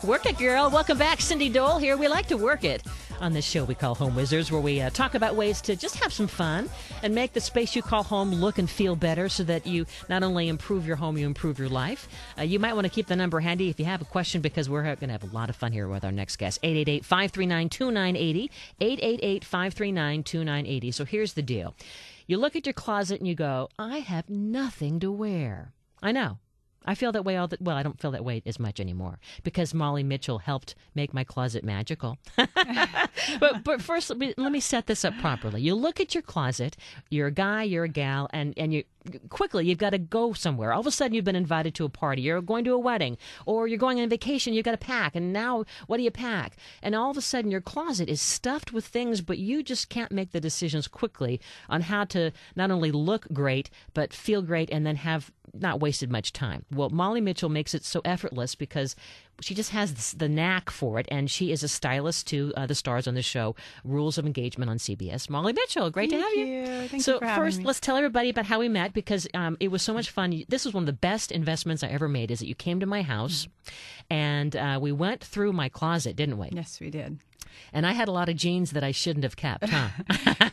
Work it, girl. Welcome back. Cindy Dole here. We like to work it on this show we call Home Wizards, where we talk about ways to just have some fun and make the space you call home look and feel better so that you not only improve your home, you improve your life. You might want to keep the number handy if you have a question, because we're going to have a lot of fun here with our next guest. 888-539-2980. 888-539-2980. So here's the deal. You look at your closet and you go, I have nothing to wear. I know. I feel that way well, I don't feel that way as much anymore because Molly Mitchell helped make my closet magical. But first, let me set this up properly. You look at your closet, you're a guy, you're a gal, and you've got to go somewhere. All of a sudden, you've been invited to a party. You're going to a wedding, or you're going on vacation. You've got to pack, and now what do you pack? And all of a sudden, your closet is stuffed with things, but you just can't make the decisions quickly on how to not only look great, but feel great, and then have not wasted much time. Well, Molly Mitchell makes it so effortless because she just has the knack for it, and she is a stylist to the stars on the show, Rules of Engagement on CBS. Molly Mitchell, great to have you. Thank you for having first, me. let's tell everybody about how we met, because it was so much fun. This was one of the best investments I ever made, is that you came to my house, and we went through my closet, didn't we? Yes, we did. And I had a lot of jeans that I shouldn't have kept, huh?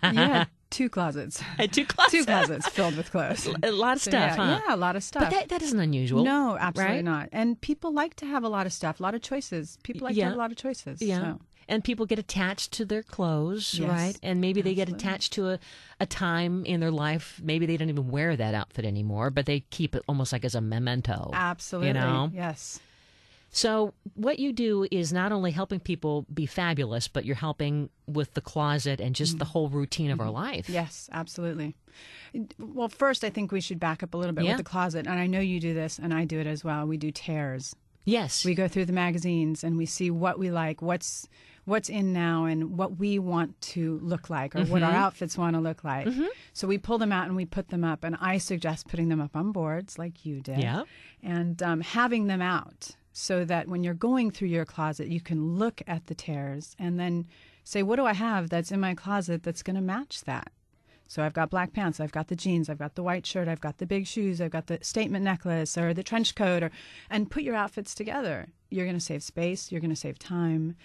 You had two closets. I had two closets. Two closets filled with clothes. A lot of stuff, huh? Yeah, a lot of stuff. But that isn't unusual. No, absolutely right? not. And people like to have a lot of stuff, a lot of choices. People like to have a lot of choices. Yeah. So. And people get attached to their clothes, Yes, right? And maybe they get absolutely. attached to a time in their life. Maybe they don't even wear that outfit anymore, but they keep it almost like as a memento. Absolutely. You know? Yes. So what you do is not only helping people be fabulous, but you're helping with the closet and just the whole routine of our life. Yes, absolutely. Well, first, I think we should back up a little bit with the closet. And I know you do this, and I do it as well. We do tears. Yes. We go through the magazines, and we see what we like, what's in now, and what we want to look like, or what our outfits want to look like. So we pull them out and we put them up. And I suggest putting them up on boards like you did. Yeah. And having them out, so that when you're going through your closet, you can look at the tears and then say, what do I have that's in my closet that's going to match that? So I've got black pants, I've got the jeans, I've got the white shirt, I've got the big shoes, I've got the statement necklace or the trench coat, and put your outfits together. You're going to save space, you're going to save time.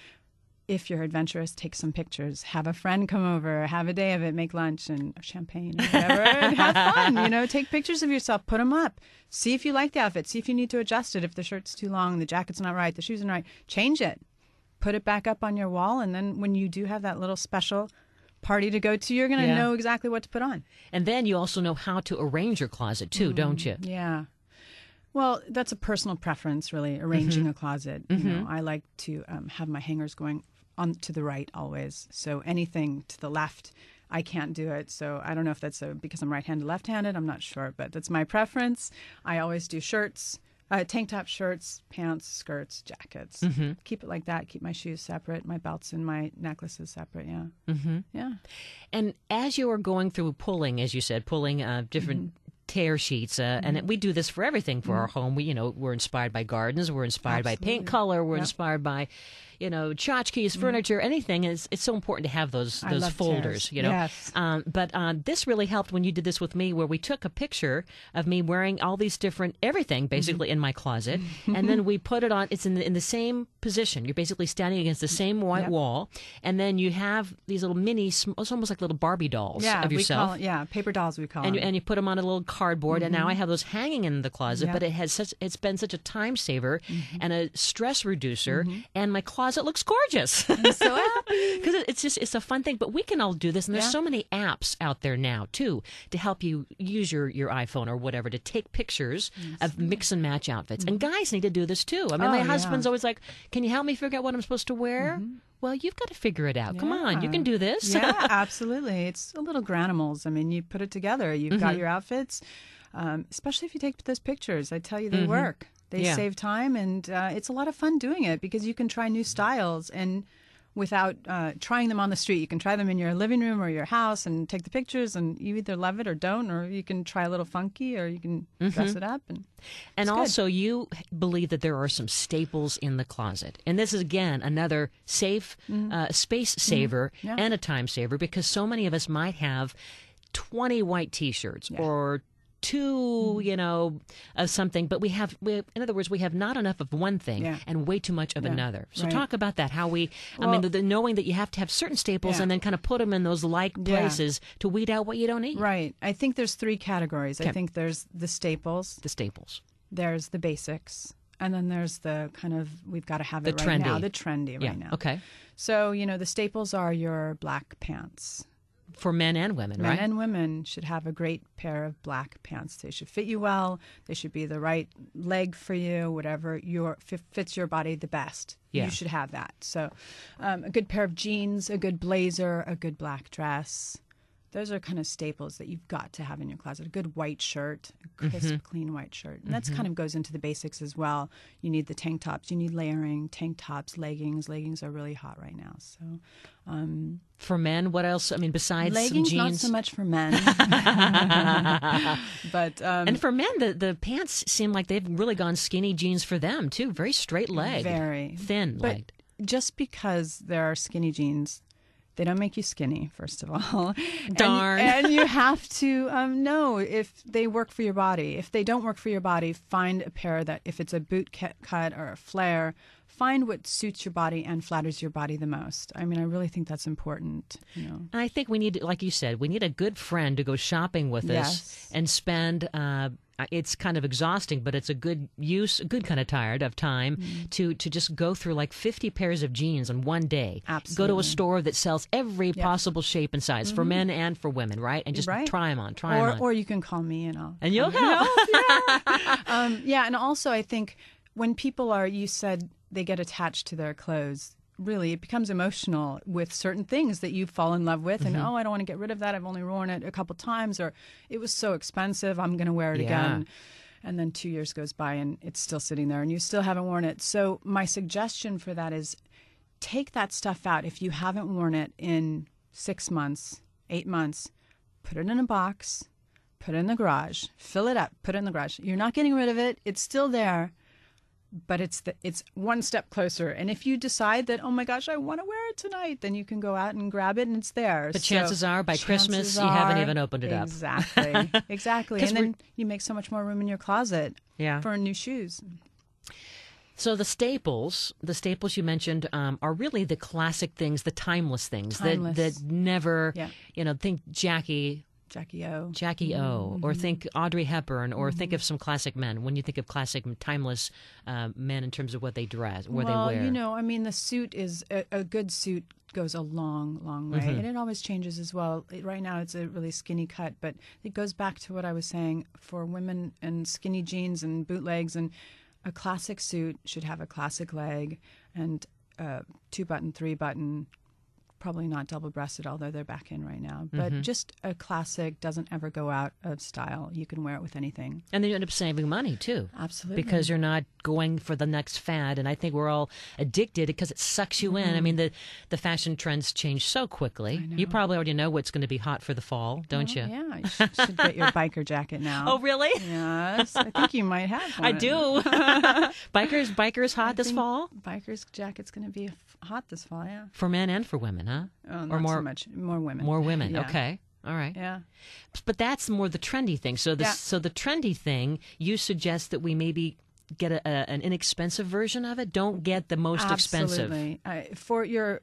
If you're adventurous, take some pictures. Have a friend come over, have a day of it, make lunch and champagne or whatever, and have fun. Take pictures of yourself, put them up. See if you like the outfit. See if you need to adjust it. If the shirt's too long, the jacket's not right, the shoes are not right, change it. Put it back up on your wall, and then when you do have that little special party to go to, you're going to know exactly what to put on. And then you also know how to arrange your closet too, don't you? Yeah. Well, that's a personal preference, really, arranging a closet. I like to have my hangers going on to the right always. So anything to the left, I can't do it. So I don't know if that's because I'm right-handed, left-handed. I'm not sure, but that's my preference. I always do shirts, tank top shirts, pants, skirts, jackets. Keep it like that. Keep my shoes separate, my belts and my necklaces separate. Yeah. Yeah. And as you are going through pulling, as you said, pulling different tear sheets, and we do this for everything for our home. We're inspired by gardens, we're inspired by paint color, we're inspired by, tchotchkes, furniture, anything. It's so important to have those folders, tears. Yes. But this really helped when you did this with me, where we took a picture of me wearing all these different everything basically in my closet, and then we put it on. It's in the same position. You're basically standing against the same white wall, and then you have these little it's almost like little Barbie dolls of yourself. We call it, paper dolls we call them. And you put them on a little cardboard, and now I have those hanging in the closet. But it's been such a time saver and a stress reducer, and my closet looks gorgeous. I'm so happy because it's a fun thing. But we can all do this, and there's so many apps out there now too to help you use your iPhone or whatever to take pictures of mix and match outfits. And guys need to do this too. I mean, my husband's always like, "Can you help me figure out what I'm supposed to wear?" Well, you've got to figure it out. Come on, you can do this. Yeah, absolutely. It's a little granimals. I mean, you put it together. You've got your outfits, especially if you take those pictures. I tell you, they work. They save time, and it's a lot of fun doing it because you can try new styles and without trying them on the street. You can try them in your living room or your house and take the pictures, and you either love it or don't, or you can try a little funky, or you can dress it up. And also, you believe that there are some staples in the closet. And this is, again, another safe space saver and a time saver, because so many of us might have 20 white T-shirts or too, of something, but in other words, we have not enough of one thing and way too much of another. So talk about that, how the knowing that you have to have certain staples and then kind of put them in those places to weed out what you don't need. Right. I think there's 3 categories. Okay. I think there's the staples. There's the basics. And then there's the kind of, we've got to have it right now. The trendy right now. Okay. So, the staples are your black pants. For men and women, right? Men and women should have a great pair of black pants. They should fit you well. They should be the right leg for you, whatever fits your body the best. Yeah. You should have that. So a good pair of jeans, a good blazer, a good black dress. Those are kind of staples that you've got to have in your closet. A good white shirt, a crisp, clean white shirt. And that's kind of goes into the basics as well. You need the tank tops. You need layering, tank tops, leggings. Leggings are really hot right now. So, for men, what else? I mean, besides leggings, some jeans? Not so much for men. But and for men, the pants seem like they've really gone skinny jeans for them, too. Very straight leg. Very. Thin leg. Just because there are skinny jeans, they don't make you skinny, first of all. Darn. And you have to know if they work for your body. If they don't work for your body, find a pair that, if it's a boot cut or a flare, find what suits your body and flatters your body the most. I mean, I really think that's important. I think we need, like you said, we need a good friend to go shopping with us and spend... it's kind of exhausting, but it's a good kind of tired of time to just go through like 50 pairs of jeans in one day. Absolutely. Go to a store that sells every possible shape and size for men and for women, right? And just try them on, Or you can call me and you'll help. And also I think when people you said they get attached to their clothes. Really, it becomes emotional with certain things that you fall in love with. And, I don't want to get rid of that. I've only worn it a couple times, or it was so expensive, I'm going to wear it again. And then 2 years goes by and it's still sitting there and you still haven't worn it. So my suggestion for that is take that stuff out. If you haven't worn it in 6 months, 8 months, put it in a box, put it in the garage, fill it up, put it in the garage. You're not getting rid of it. It's still there. But it's one step closer. And if you decide that, oh my gosh, I want to wear it tonight, then you can go out and grab it and it's there. But chances are by Christmas you haven't even opened it up. Exactly. And then you make so much more room in your closet for new shoes. So the staples you mentioned are really the classic things, the timeless things that never, think Jackie O, or think Audrey Hepburn, or think of some classic men. When you think of classic, timeless men in terms of what they dress, they wear. The suit is a good suit goes a long, long way, and it always changes as well. Right now, it's a really skinny cut, but it goes back to what I was saying for women and skinny jeans and bootlegs. And a classic suit should have a classic leg and 2-button, 3-button. Probably not double-breasted, although they're back in right now. But just a classic doesn't ever go out of style. You can wear it with anything. And then you end up saving money, too. Absolutely. Because you're not going for the next fad. And I think we're all addicted because it sucks you in. I mean, the fashion trends change so quickly. You probably already know what's going to be hot for the fall, don't you? Yeah, you should get your biker jacket now. Oh, really? Yes. I think you might have one. I do. Bikers hot this fall? Biker's jacket's going to be hot this fall, yeah. For men and for women, huh? Oh, not so much. More women. More women. Yeah. Okay. All right. Yeah. But that's more the trendy thing. So the trendy thing, you suggest that we maybe get an inexpensive version of it. Don't get the most expensive. Absolutely. For your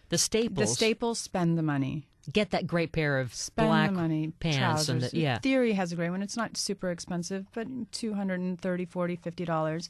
the staples. Spend the money. Get that great pair of black pants. Trousers. Theory has a great one. It's not super expensive, but $230, $40, $50.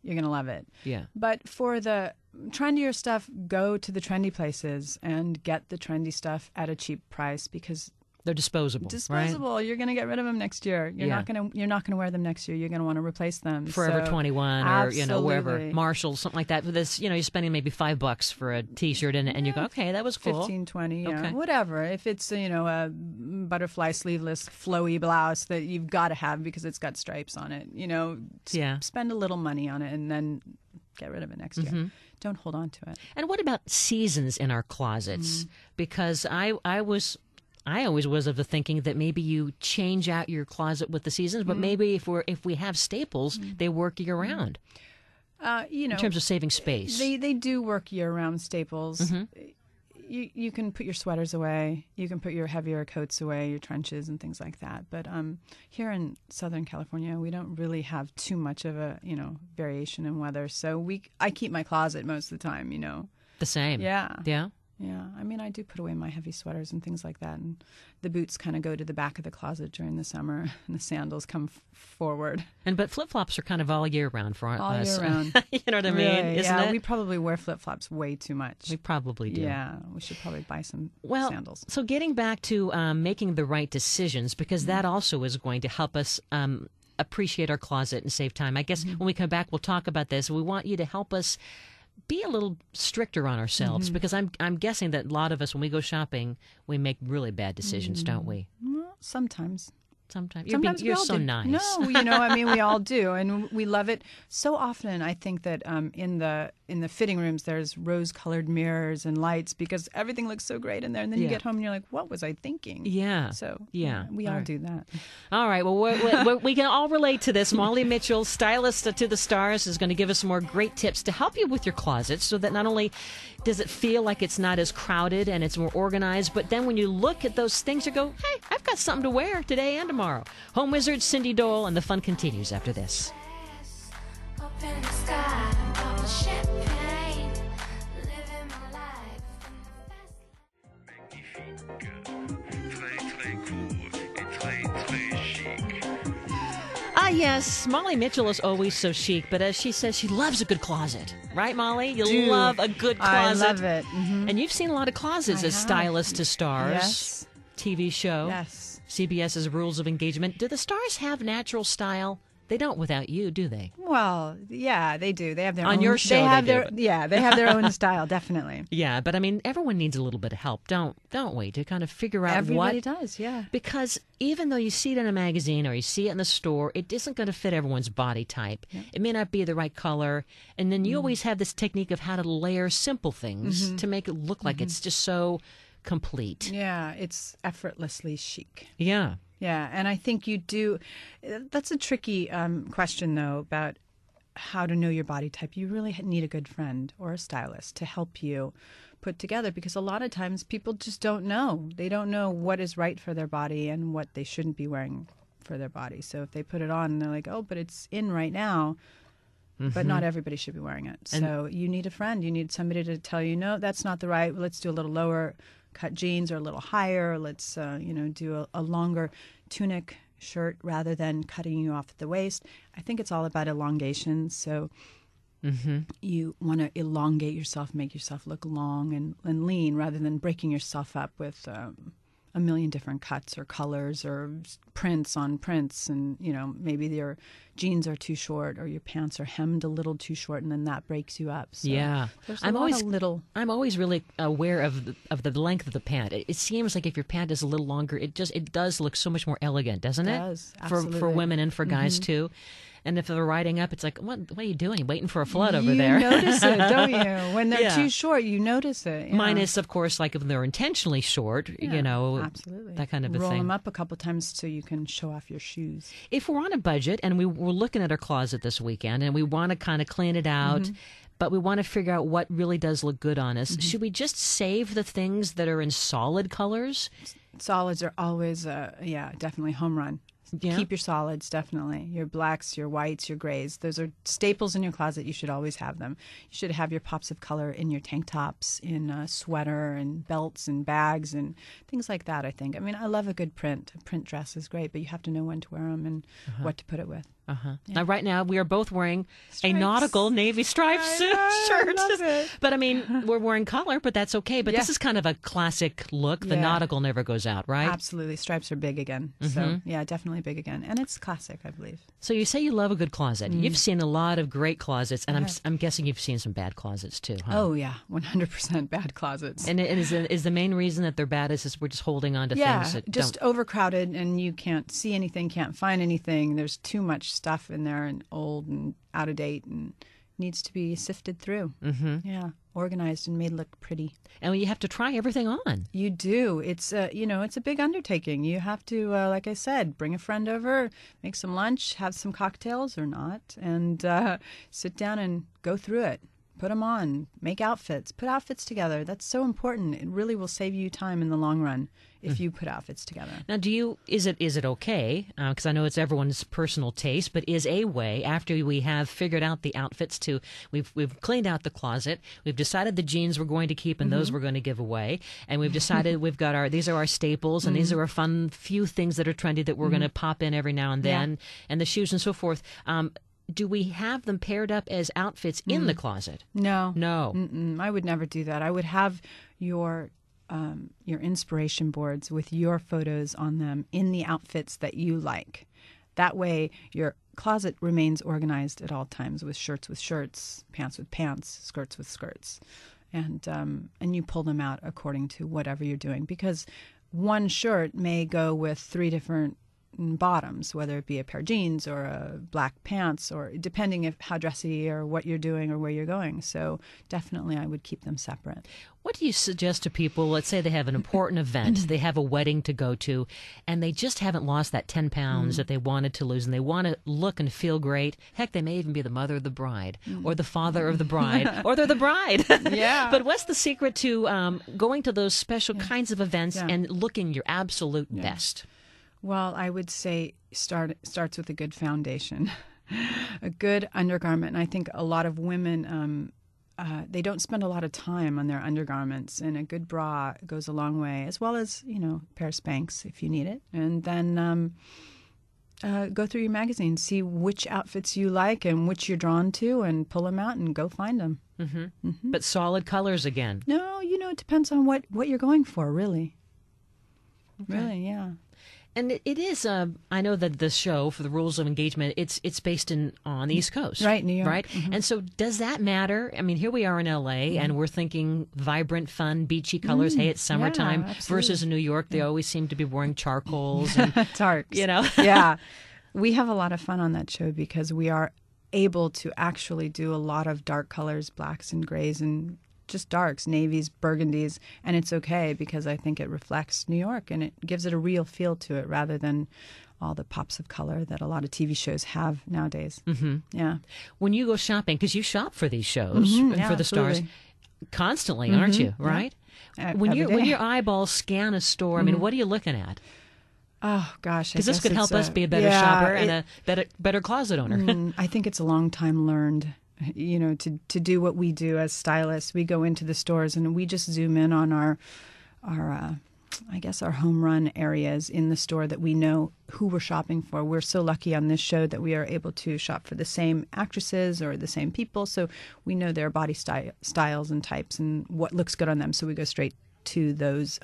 You're going to love it. Yeah. But for the trendier stuff, go to the trendy places and get the trendy stuff at a cheap price because they're disposable. Right? You're going to get rid of them next year. You're not going to wear them next year. You're going to want to replace them. Forever 21 or wherever, Marshalls, something like that. For this, you're spending maybe $5 for a T-shirt and you go, okay, that was cool. 15, 20, whatever. If it's a butterfly sleeveless flowy blouse that you've got to have because it's got stripes on it, spend a little money on it and then get rid of it next year. Don't hold on to it. And what about seasons in our closets? Because I always was of the thinking that maybe you change out your closet with the seasons, but maybe if we have staples, they work year round. In terms of saving space, they do work year round. Staples. you can put your sweaters away. You can put your heavier coats away, your trenches and things like that. But here in Southern California, we don't really have too much of a, variation in weather. So I keep my closet most of the time, The same. Yeah. Yeah. Yeah. I mean, I do put away my heavy sweaters and things like that. And the boots kind of go to the back of the closet during the summer, and the sandals come forward. But flip-flops are kind of all year round for us. All year round. You know what I mean? Really, Isn't it? We probably wear flip-flops way too much. We probably do. Yeah, we should probably buy some sandals. So getting back to making the right decisions, because that also is going to help us appreciate our closet and save time. I guess when we come back, we'll talk about this. We want you to help us be a little stricter on ourselves, because I'm guessing that a lot of us, when we go shopping, we make really bad decisions, don't we? Well, sometimes. Sometimes. Sometimes You're we all so do. nice. No, we all do, and we love it. So often, I think that in the fitting rooms, there's rose-colored mirrors and lights because everything looks so great in there, and then you get home and you're like, "What was I thinking?" Yeah. So we all all right. do that. All right. Well, we can all relate to this. Molly Mitchell, Stylist to the Stars, is going to give us some more great tips to help you with your closet, so that not only does it feel like it's not as crowded and it's more organized, but then when you look at those things, you go, "Hey, I've got something to wear today and tomorrow." Home Wizard, Cindy Dole, and the fun continues after this. Up in the sky, pop a champagne, living my life in the fast Magnifique, très très court et très très chic. Ah, yes, Molly Mitchell is always so chic, but as she says, she loves a good closet. Right, Molly? You Do. love a good closet. I love it. Mm-hmm. And you've seen a lot of closets I as have. Stylist to Stars. Yes. TV show. Yes. CBS's Rules of Engagement. Do the stars have natural style? They don't without you, do they? Well, yeah, they do. They have their On own. your show, they have they do, their but- yeah, they have their own style, definitely. Yeah, but I mean, everyone needs a little bit of help, don't we, to kind of figure out Everybody what. does, yeah. Because even though you see it in a magazine or you see it in the store, it isn't going to fit everyone's body type. Yeah. It may not be the right color. And then you always have this technique of how to layer simple things to make it look like it's just so complete. Yeah, it's effortlessly chic. Yeah. Yeah, and I think you do. That's a tricky question, though, about how to know your body type. You really need a good friend or a stylist to help you put together, because a lot of times people just don't know. They don't know what is right for their body and what they shouldn't be wearing for their body. So if they put it on and they're like, oh, but it's in right now, but not everybody should be wearing it. So you need a friend. You need somebody to tell you, no, that's not the right. Let's do a little lower cut jeans or a little higher. Let's, do a longer tunic shirt rather than cutting you off at the waist. I think it's all about elongation. So you want to elongate yourself, make yourself look long and lean rather than breaking yourself up with a million different cuts or colors or prints on prints. And, maybe your jeans are too short or your pants are hemmed a little too short, and then that breaks you up. So Yeah. I'm always really aware of the length of the pant. It seems like if your pant is a little longer, it does look so much more elegant, doesn't it? It does, For absolutely. women and for guys too. And if they're riding up, it's like, what are you doing? Waiting for a flood over You there. notice it, don't you? When they're Yeah. too short, you notice it. Yeah. Minus, of course, like if they're intentionally short, Absolutely. that kind of a Roll thing. them up a couple times so you can show off your shoes. If we're on a budget and we're looking at our closet this weekend and we want to kind of clean it out, but we want to figure out what really does look good on us, should we just save the things that are in solid colors? Solids are always, definitely home run. Yeah. Keep your solids, definitely. Your blacks, your whites, your grays. Those are staples in your closet. You should always have them. You should have your pops of color in your tank tops, in a sweater and belts and bags and things like that, I think. I mean, I love a good print. A print dress is great, but you have to know when to wear them and what to put it with. Now, right now, we are both wearing a Stripes. nautical navy striped shirt. I love it. But I mean, we're wearing color, but that's okay. But Yeah. this is kind of a classic look. The Yeah. nautical never goes out, right? Absolutely. Stripes are big again. So, yeah, definitely big again. And it's classic, I believe. So you say you love a good closet. You've seen a lot of great closets, and have. I'm guessing you've seen some bad closets too, huh? Oh, yeah. 100% bad closets. And is the main reason that they're bad is we're just holding on to yeah, things that just don't... overcrowded, and you can't see anything, can't find anything. There's too much stuff in there, and old and out of date, and needs to be sifted through. Yeah, organized and made look pretty. And you have to try everything on. You do. It's it's a big undertaking. You have to, like I said, bring a friend over, make some lunch, have some cocktails or not, and sit down and go through it. Put them on. Make outfits. Put outfits together. That's so important. It really will save you time in the long run if you put outfits together. Now, is it okay? Because I know it's everyone's personal taste, but is a way after we have figured out the outfits we've cleaned out the closet, we've decided the jeans we're going to keep and those we're going to give away, and we've decided we've got these are our staples and these are our fun few things that are trendy that we're going to pop in every now and then, and the shoes and so forth. Do we have them paired up as outfits in the closet? No. No. I would never do that. I would have your inspiration boards with your photos on them in the outfits that you like. That way, your closet remains organized at all times with shirts, pants with pants, skirts with skirts, and you pull them out according to whatever you're doing. Because one shirt may go with 3 different bottoms, whether it be a pair of jeans or a black pants, or depending how dressy or what you're doing or where you're going. So definitely I would keep them separate. What do you suggest to people? Let's say they have an important event, they have a wedding to go to, and they just haven't lost that 10 pounds that they wanted to lose, and they want to look and feel great. Heck, they may even be the mother of the bride or the father of the bride, or they're the bride. Yeah. But what's the secret to going to those special kinds of events and looking your absolute best? Well, I would say starts with a good foundation, a good undergarment. And I think a lot of women, they don't spend a lot of time on their undergarments, and a good bra goes a long way, as well as, a pair of Spanx if you need it. And then go through your magazine, see which outfits you like and which you're drawn to, and pull them out and go find them. But solid colors again. No, it depends on what you're going for, really. Okay. Really, yeah. And it is, I know that the show, for the rules of engagement, it's based on the East Coast. Right, New York. Right? And so does that matter? I mean, here we are in L.A., and we're thinking vibrant, fun, beachy colors. Hey, it's summertime. Versus in New York, they always seem to be wearing charcoals. And, Darks. Yeah. We have a lot of fun on that show because we are able to actually do a lot of dark colors, blacks and grays and just darks, navies, burgundies, and it's okay because I think it reflects New York and it gives it a real feel to it rather than all the pops of color that a lot of TV shows have nowadays. Yeah. When you go shopping, because you shop for these shows and for the stars constantly, aren't you? Right? Yeah. When your eyeballs scan a store, I mean, what are you looking at? Oh gosh, because this could help us be a better shopper and a better closet owner. I think it's a long time learned. To do what we do as stylists, we go into the stores and we just zoom in on our home run areas in the store that we know who we're shopping for. We're so lucky on this show that we are able to shop for the same actresses or the same people, so we know their body styles and types and what looks good on them. So we go straight to those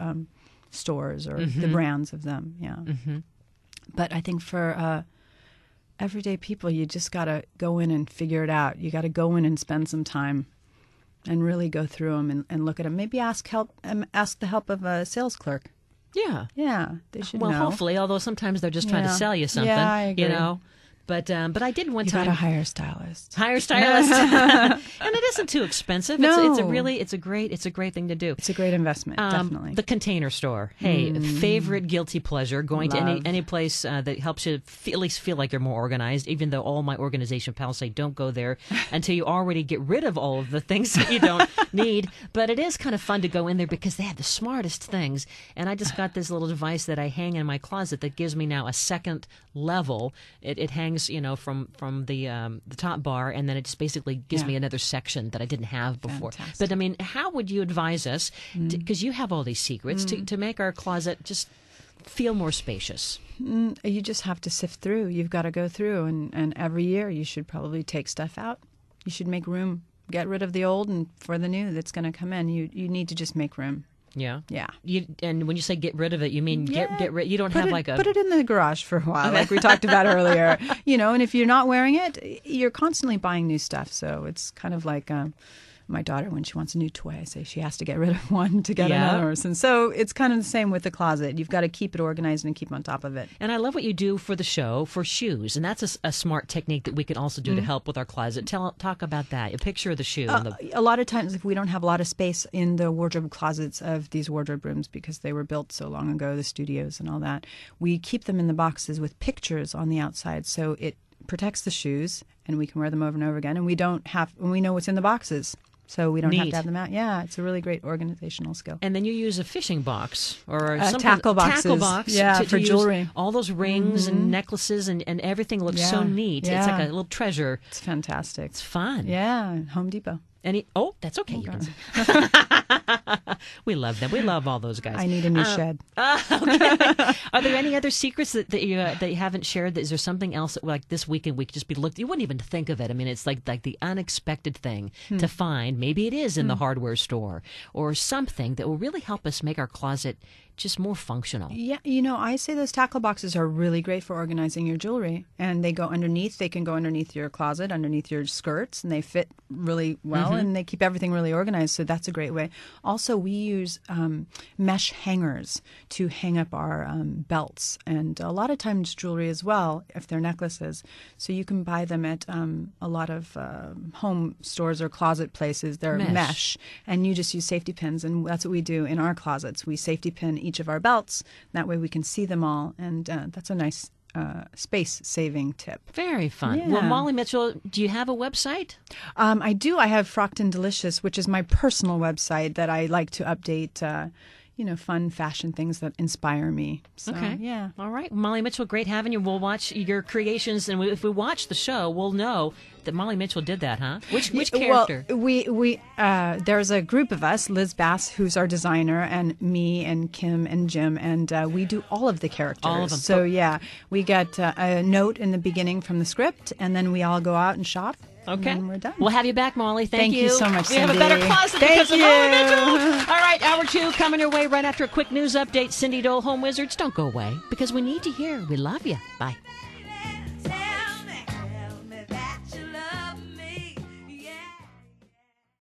stores or the brands of them. Yeah, but I think for everyday people, you just got to go in and figure it out. You got to go in and spend some time and really go through them and look at them. Maybe ask the help of a sales clerk. Yeah. Yeah, they should know. Well, hopefully, although sometimes they're just trying to sell you something. Yeah, I agree. But I did one time. You got to hire a stylist. Hire a stylist, and it isn't too expensive. No. It's a great thing to do. It's a great investment, definitely. The Container Store. Hey, favorite guilty pleasure, going to any place that helps you at least feel like you're more organized. Even though all my organization pals say don't go there until you already get rid of all of the things that you don't need. But it is kind of fun to go in there because they have the smartest things. And I just got this little device that I hang in my closet that gives me now a second level. It hangs, from the top bar, and then it just basically gives me another section that I didn't have before. Fantastic. But I mean, how would you advise us, because you have all these secrets, to make our closet just feel more spacious? You just have to sift through. You've got to go through, and every year you should probably take stuff out. You should make room, get rid of the old, and for the new that's going to come in, you need to just make room. Yeah. Yeah. And when you say get rid of it, you mean get rid. You don't have put it in the garage for a while, like we talked about earlier. And if you're not wearing it, you're constantly buying new stuff. So it's kind of like my daughter, when she wants a new toy, I say she has to get rid of one to get another. And so it's kind of the same with the closet. You've got to keep it organized and keep on top of it. And I love what you do for the show for shoes, and that's a smart technique that we can also do to help with our closet. Talk about that. A picture of the shoe. A lot of times, if we don't have a lot of space in the wardrobe closets of these wardrobe rooms because they were built so long ago, the studios and all that, we keep them in the boxes with pictures on the outside, so it protects the shoes, and we can wear them over and over again. And we know what's in the boxes, so we don't have Neat. to have them out. Yeah, it's a really great organizational skill. And then you use a fishing box or some tackle kind of boxes. tackle box Yeah, to for use jewelry. all those rings and necklaces and everything looks so Yeah, neat. It's yeah. like a little treasure. It's fantastic. It's fun. Yeah, Home Depot. That's okay. You can we love them. We love all those guys. I need a new shed. Okay. Are there any other secrets that you haven't shared? Is there something else that like this weekend we could just be looked? You wouldn't even think of it. I mean, it's like the unexpected thing to find. Maybe it is in the hardware store or something that will really help us make our closet just more functional. Yeah, I say those tackle boxes are really great for organizing your jewelry, and they go underneath. They can go underneath your closet, underneath your skirts, and they fit really well, and they keep everything really organized. So that's a great way. Also, we use mesh hangers to hang up our belts, and a lot of times jewelry as well, if they're necklaces. So you can buy them at a lot of home stores or closet places. They're mesh, and you just use safety pins, and that's what we do in our closets. We safety pin each of our belts. That way we can see them all, and that's a nice space-saving tip. Very fun. Yeah. Well, Molly Mitchell, do you have a website? I do. I have Frocked and Delicious, which is my personal website that I like to update, fun fashion things that inspire me. So, Okay. yeah. All right. Molly Mitchell, great having you. We'll watch your creations, and if we watch the show, we'll know that Molly Mitchell did that, huh? Which character? Well, we there's a group of us, Liz Bass, who's our designer, and me and Kim and Jim, and we do all of the characters. All of them. So, yeah, we get a note in the beginning from the script, and then we all go out and shop. Okay. And then we're done. We'll have you back, Molly. Thank you so much, We have a Cindy. better closet Thank because of Molly you. Mitchell. All right, hour 2 coming your way right after a quick news update. Cindy Dole, Home Wizards, don't go away because we need you here. We love you. Bye.